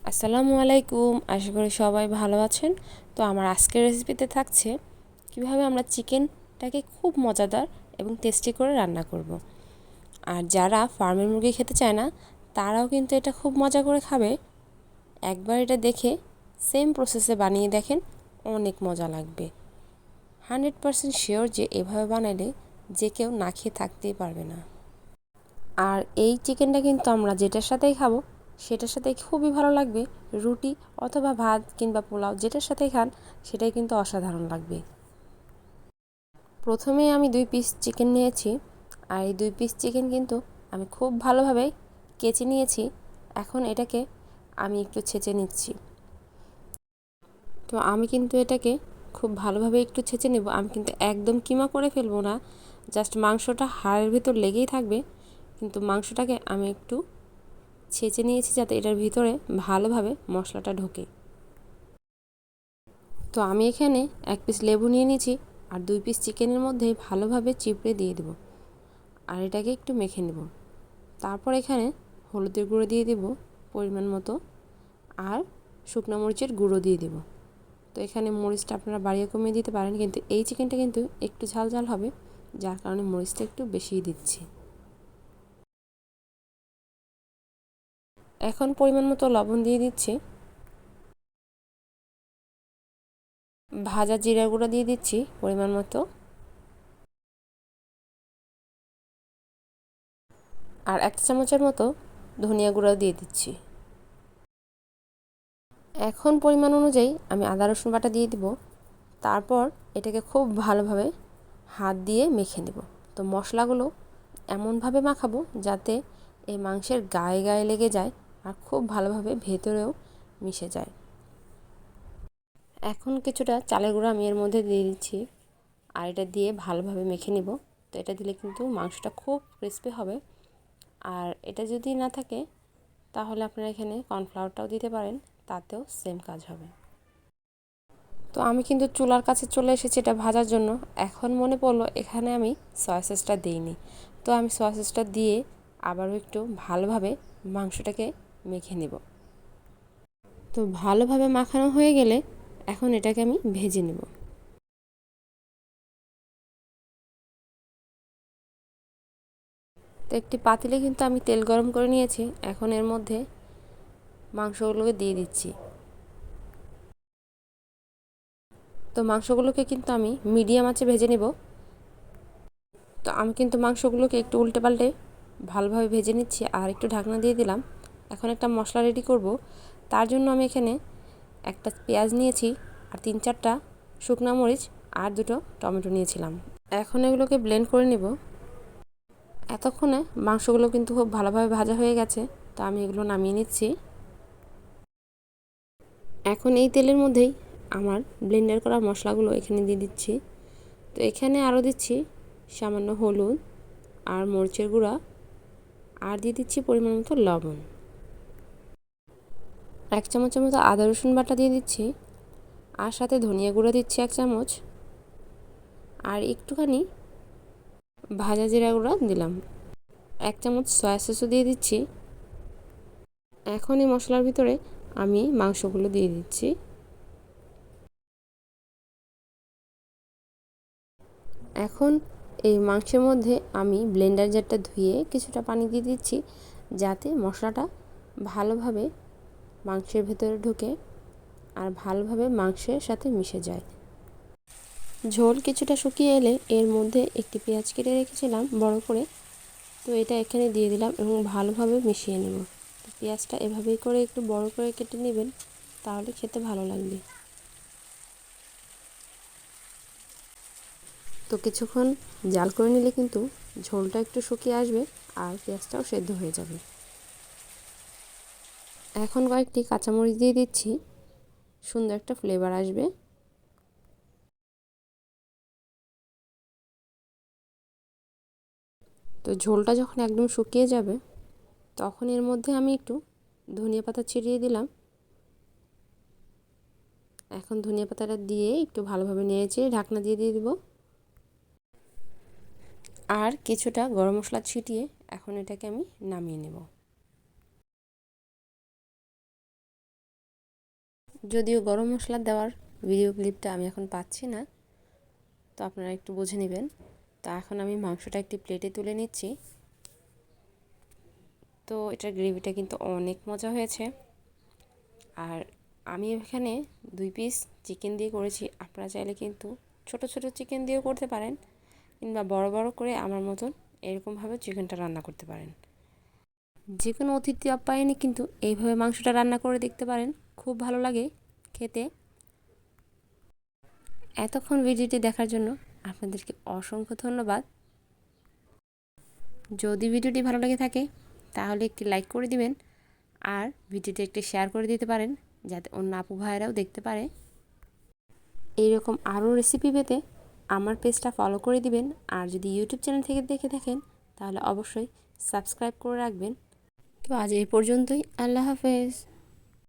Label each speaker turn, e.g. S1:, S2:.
S1: আসসালামু আলাইকুম, আশা করি সবাই ভালো আছেন। তো আমার আজকের রেসিপিতে থাকছে কিভাবে আমরা চিকেনটাকে খুব মজাদার এবং টেস্টি করে রান্না করব। আর যারা ফার্মের মুরগি খেতে চায় না তারাও কিন্তু এটা খুব মজা করে খাবে। একবার এটা দেখে সেম প্রসেসে বানিয়ে দেখেন, অনেক মজা লাগবে। 100% শিওর যে এভাবে বানালে যে কেউ না খেয়ে থাকতেই পারবে না। আর এই চিকেনটা কিন্তু আমরা যেটার সাথেই খাবো সেটার সাথে খুবই ভালো লাগবে। রুটি অথবা ভাত কিংবা পোলাও যেটার সাথেই খান সেটাই কিন্তু অসাধারণ লাগবে। প্রথমে আমি 2 পিস চিকেন নিয়েছি, আর এই 2 পিস চিকেন কিন্তু আমি খুব ভালোভাবে কেচে নিয়েছি। এখন এটাকে আমি একটু ছেঁচে নিচ্ছি। তো আমি কিন্তু এটাকে খুব ভালোভাবে একটু ছেঁচে নেব। আমি কিন্তু একদম কিমা করে ফেলবো না, জাস্ট মাংসটা হাড়ের ভিতর লেগেই থাকবে। কিন্তু মাংসটাকে আমি একটু ছেঁচে নিয়েছি যাতে এটার ভিতরে ভালোভাবে মশলাটা ঢোকে। তো আমি এখানে 1 পিস লেবু নিয়ে নিয়েছি, আর 2 পিস চিকেনের মধ্যে ভালোভাবে চিপড়ে দিয়ে দেব, আর এটাকে একটু মেখে নেব। তারপর এখানে হলুদের গুঁড়ো দিয়ে দেব পরিমাণ মতো, আর শুকনো মরিচের গুঁড়ো দিয়ে দেব। তো এখানে মরিচটা আপনারা বাড়িয়ে কমিয়ে দিতে পারেন, কিন্তু এই চিকেনটা কিন্তু একটু ঝাল ঝাল হবে, যার কারণে মরিচটা একটু বেশিই দিচ্ছি। এখন পরিমাণ মতো লবণ দিয়ে দিচ্ছি। ভাজা জিরা গুঁড়ো দিয়ে দিচ্ছি পরিমাণ মতো, আর 1 চামচের মতো ধনিয়া গুঁড়ো দিয়ে দিচ্ছি। এখন পরিমাণ অনুযায়ী আমি আদা রসুন বাটা দিয়ে দিব। তারপর এটাকে খুব ভালোভাবে হাত দিয়ে মেখে নেব। তো মশলাগুলো এমনভাবে মাখাবো যাতে এই মাংসের গায়ে গায়ে লেগে যায় আর খুব ভালোভাবে ভেতরেও মিশে যায়। এখন কিছুটা চালের গুঁড়ো আমি এর মধ্যে দিয়ে দিচ্ছি, আর এটা দিয়ে ভালোভাবে মেখে নেব। তো এটা দিলে কিন্তু মাংসটা খুব ক্রিস্পি হবে। আর এটা যদি না থাকে তাহলে আপনারা এখানে কর্নফ্লাওয়ারটাও দিতে পারেন, তাতেও সেম কাজ হবে। তো আমি কিন্তু চুলার কাছে চলে এসেছি এটা ভাজার জন্য। এখন মনে পড়লো এখানে আমি সয়া সসটা দিইনি। তো আমি সয়া সসটা দিয়ে আবারও একটু ভালোভাবে মাংসটাকে মেখে নেব। তো ভালোভাবে মাখানো হয়ে গেলে এখন এটাকে আমি ভেজে নেব। তো একটি পাতিলে কিন্তু আমি তেল গরম করে নিয়েছি। এখন এর মধ্যে মাংসগুলোকে দিয়ে দিচ্ছি। তো মাংসগুলোকে কিন্তু আমি মিডিয়াম আঁচে ভেজে নেব। তো আমি কিন্তু মাংসগুলোকে একটু উল্টে পাল্টে ভালোভাবে ভেজে নিচ্ছি, আর একটু ঢাকনা দিয়ে দিলাম। এখন একটা মশলা রেডি করব। তার জন্য আমি এখানে একটা পেঁয়াজ নিয়েছি, আর 3-4টা শুকনো মরিচ, আর 2টো টমেটো নিয়েছিলাম। এখন এগুলোকে ব্লেন্ড করে নেব। এতক্ষণে মাংসগুলো কিন্তু খুব ভালোভাবে ভাজা হয়ে গেছে। তো আমি এগুলো নামিয়ে নিচ্ছি। এখন এই তেলের মধ্যেই আমার ব্লেন্ডার করা মশলাগুলো এখানে দিয়ে দিচ্ছি। তো এখানে আরও দিচ্ছি সামান্য হলুদ আর মরিচের গুঁড়া, আর দিয়ে দিচ্ছি পরিমাণ মতো লবণ। 1 চামচের মতো আদা রসুন বাটা দিয়ে দিচ্ছি, আর সাথে ধনিয়া গুঁড়ো দিচ্ছি 1 চামচ, আর একটুখানি ভাজা জিরা গুঁড়া দিলাম। 1 চামচ সয়া সসও দিয়ে দিচ্ছি। এখন এই মশলার ভিতরে আমি মাংসগুলো দিয়ে দিচ্ছি। এখন এই মাংসের মধ্যে আমি ব্লেন্ডার জারটা ধুয়ে কিছুটা পানি দিয়ে দিচ্ছি, যাতে মশলাটা ভালোভাবে মাংসের ভেতরে ঢুকে আর ভালোভাবে মাংসের সাথে মিশে যায়। ঝোল কিছুটা শুকিয়ে এলে এর মধ্যে একটি পেঁয়াজ কেটে রেখেছিলাম বড় করে, তো এটা এখানে দিয়ে দিলাম এবং ভালোভাবে মিশিয়ে নেব। তো পেঁয়াজটা এভাবেই করে একটু বড় করে কেটে নেবেন, তাহলে খেতে ভালো লাগবে। তো কিছুক্ষণ জাল করে নিলে কিন্তু ঝোলটা একটু শুকিয়ে আসবে, আর পেঁয়াজটাও সেদ্ধ হয়ে যাবে। এখন কয়েকটি কাঁচামরিচ দিয়ে দিচ্ছি, সুন্দর একটা ফ্লেভার আসবে। তো ঝোলটা যখন একদম শুকিয়ে যাবে তখন এর মধ্যে আমি একটু ধনিয়া পাতা ছিটিয়ে দিলাম। এখন ধনিয়া পাতাটা দিয়ে একটু ভালোভাবে নেড়েচেড়ে ঢাকনা দিয়ে দিব, আর কিছুটা গরম মশলা ছিটিয়ে এখন এটাকে আমি নামিয়ে নেব। যদিও গরম মশলা দেওয়ার ভিডিও ক্লিপটা আমি এখন পাচ্ছি না, তো আপনারা একটু বুঝে নেবেন। তো এখন আমি মাংসটা একটি প্লেটে তুলে নিচ্ছি। তো এটার গ্রেভিটা কিন্তু অনেক মজা হয়েছে। আর আমি এখানে 2 পিস চিকেন দিয়ে করেছি। আপনারা চাইলে কিন্তু ছোট ছোট চিকেন দিয়েও করতে পারেন, কিংবা বড় বড় করে আমার মতন এরকমভাবে চিকেনটা রান্না করতে পারেন। যে কোনো অতিথি আপ্যায়নে কিন্তু এইভাবে মাংসটা রান্না করে দেখতে পারেন, খুব ভালো লাগে খেতে। এতক্ষণ ভিডিওটি দেখার জন্য আপনাদেরকে অসংখ্য ধন্যবাদ। যদি ভিডিওটি ভালো লেগে থাকে তাহলে একটি লাইক করে দিবেন, আর ভিডিওটি একটি শেয়ার করে দিতে পারেন, যাতে অন্য আপু ভাইয়েরাও দেখতে পারে। এইরকম আরও রেসিপি পেতে আমার পেজটা ফলো করে দিবেন। আর যদি ইউটিউব চ্যানেল থেকে দেখে থাকেন তাহলে অবশ্যই সাবস্ক্রাইব করে রাখবেন। তো আজ এই পর্যন্তই। আল্লাহ হাফেজ।